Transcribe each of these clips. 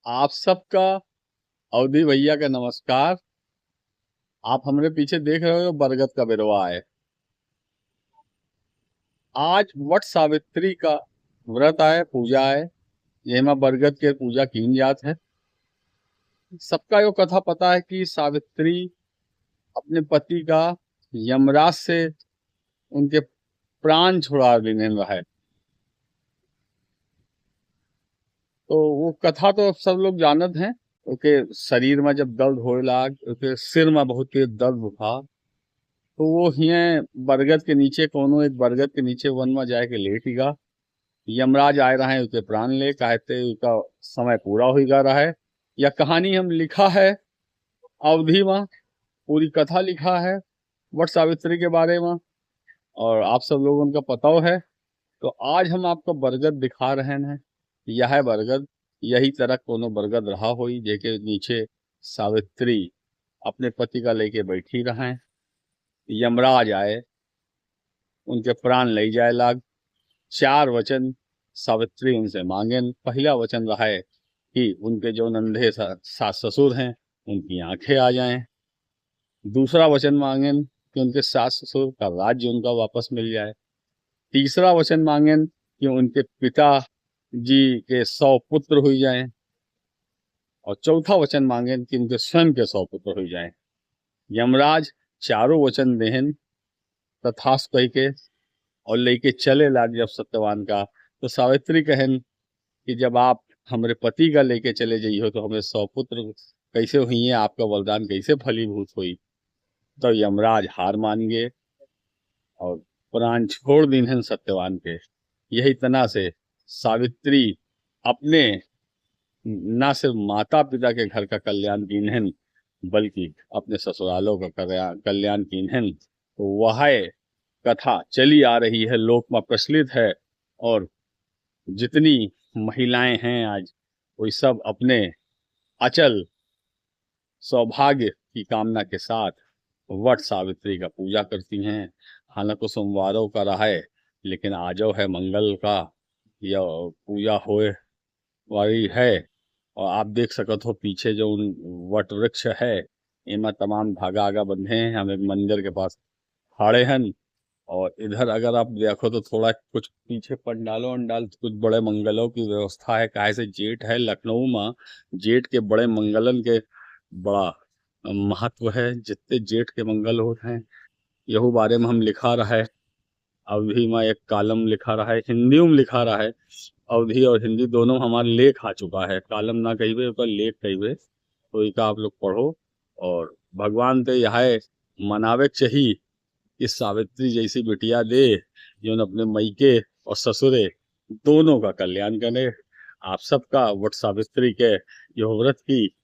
आप सबका अवधि भैया का नमस्कार। आप हमारे पीछे देख रहे हो बरगद का बिरवा है। आज वट सावित्री का व्रत है, पूजा है। ये मां बरगद के पूजा की जात है। सबका यो कथा पता है कि सावित्री अपने पति का यमराज से उनके प्राण छुड़ा लेने रहा है। तो वो कथा तो सब लोग जानत हैं। उसके शरीर में जब दर्द होए लाग, उसके सिर में बहुत तेज दर्द था, तो वो हिये बरगद के नीचे कोनो एक बरगद के नीचे वन में जाके लेटीगा। यमराज आए रहे उसके प्राण ले, कहते उसका समय पूरा हो गा रहा है। यह कहानी हम लिखा है अवधि में, पूरी कथा लिखा है वट सावित्री के बारे में, और आप सब लोगों का पता है। तो आज हम आपको बरगद दिखा रहे हैं। यह है बरगद। यही तरह कोनो बरगद रहा होई जेके नीचे सावित्री अपने पति का लेके बैठी रहे। यमराज आए, उनके प्राण ले जाए लाग। चार वचन सावित्री उनसे मांगे। पहला वचन रहा है कि उनके जो नंढे सास ससुर हैं उनकी आंखें आ जाएं। दूसरा वचन मांगे कि उनके सास ससुर का राज्य उनका वापस मिल जाए। तीसरा वचन मांगे कि उनके पिता जी के 100 पुत्र हो जाएं। और चौथा वचन मांगे कि उनके स्वयं के 100 पुत्र हो जाएं। यमराज चारों वचन देहन तथास्तु कह के और लेके चले लाग जब सत्यवान का। तो सावित्री कहन कि जब आप हमारे पति का लेके चले जाइए तो हमें 100 पुत्र कैसे हुई, आपका वरदान कैसे फलीभूत हुई। तो यमराज हार मान गए और प्राण छोड़ दीन सत्यवान के। यही तना से सावित्री अपने न सिर्फ माता पिता के घर का कल्याण कीन्हन बल्कि अपने ससुरालों का कल्याण कीन्हन। तो वह कथा चली आ रही है, लोक में प्रचलित है। और जितनी महिलाएं हैं आज, वो सब अपने अचल सौभाग्य की कामना के साथ वट सावित्री का पूजा करती हैं। हालांकि सोमवारों का रहा है, लेकिन आजो है मंगल का यह पूजा होए वाली है। और आप देख सकते हो पीछे जो वट वृक्ष है, इनमें तमाम धागा आगा बंधे हैं। हम एक मंदिर के पास खड़े हैं। और इधर अगर आप देखो तो थोड़ा कुछ पीछे पंडालों अंडाल कुछ बड़े मंगलों की व्यवस्था है। काहे से जेठ है लखनऊ में, जेठ के बड़े मंगलन के बड़ा महत्व है। जितने जेठ के मंगल होते हैं यहू बारे में हम लिखा रहा है। अवधि में एक कालम लिखा रहा है, हिंदी में लिखा रहा है। अवधि और हिंदी दोनों हमारे लेख आ चुका है। कालम ना कहिए उसका लेख कहिए, तो इसका आप लोग पढ़ो। और भगवान ते यह मनावे चाहिए कि सावित्री जैसी बिटिया दे जो अपने मईके और ससुरे दोनों का कल्याण करे। आप सबका वट सावित्री के यह व्रत की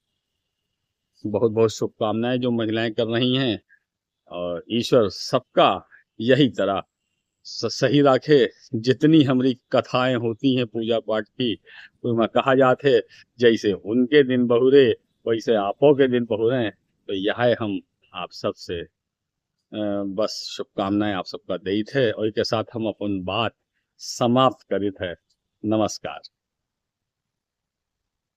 बहुत बहुत शुभकामनाएं जो महिलाएं कर रही हैं। और ईश्वर सबका यही तरह सही रखे। जितनी हमारी कथाएं होती हैं पूजा पाठ की, उसमें कहा जाते जैसे उनके दिन बहुरे वैसे आपों के दिन बहुरे। तो यह हम आप सबसे बस शुभकामनाएं आप सबका देते हैं। और इसके साथ हम अपन बात समाप्त करित है। नमस्कार।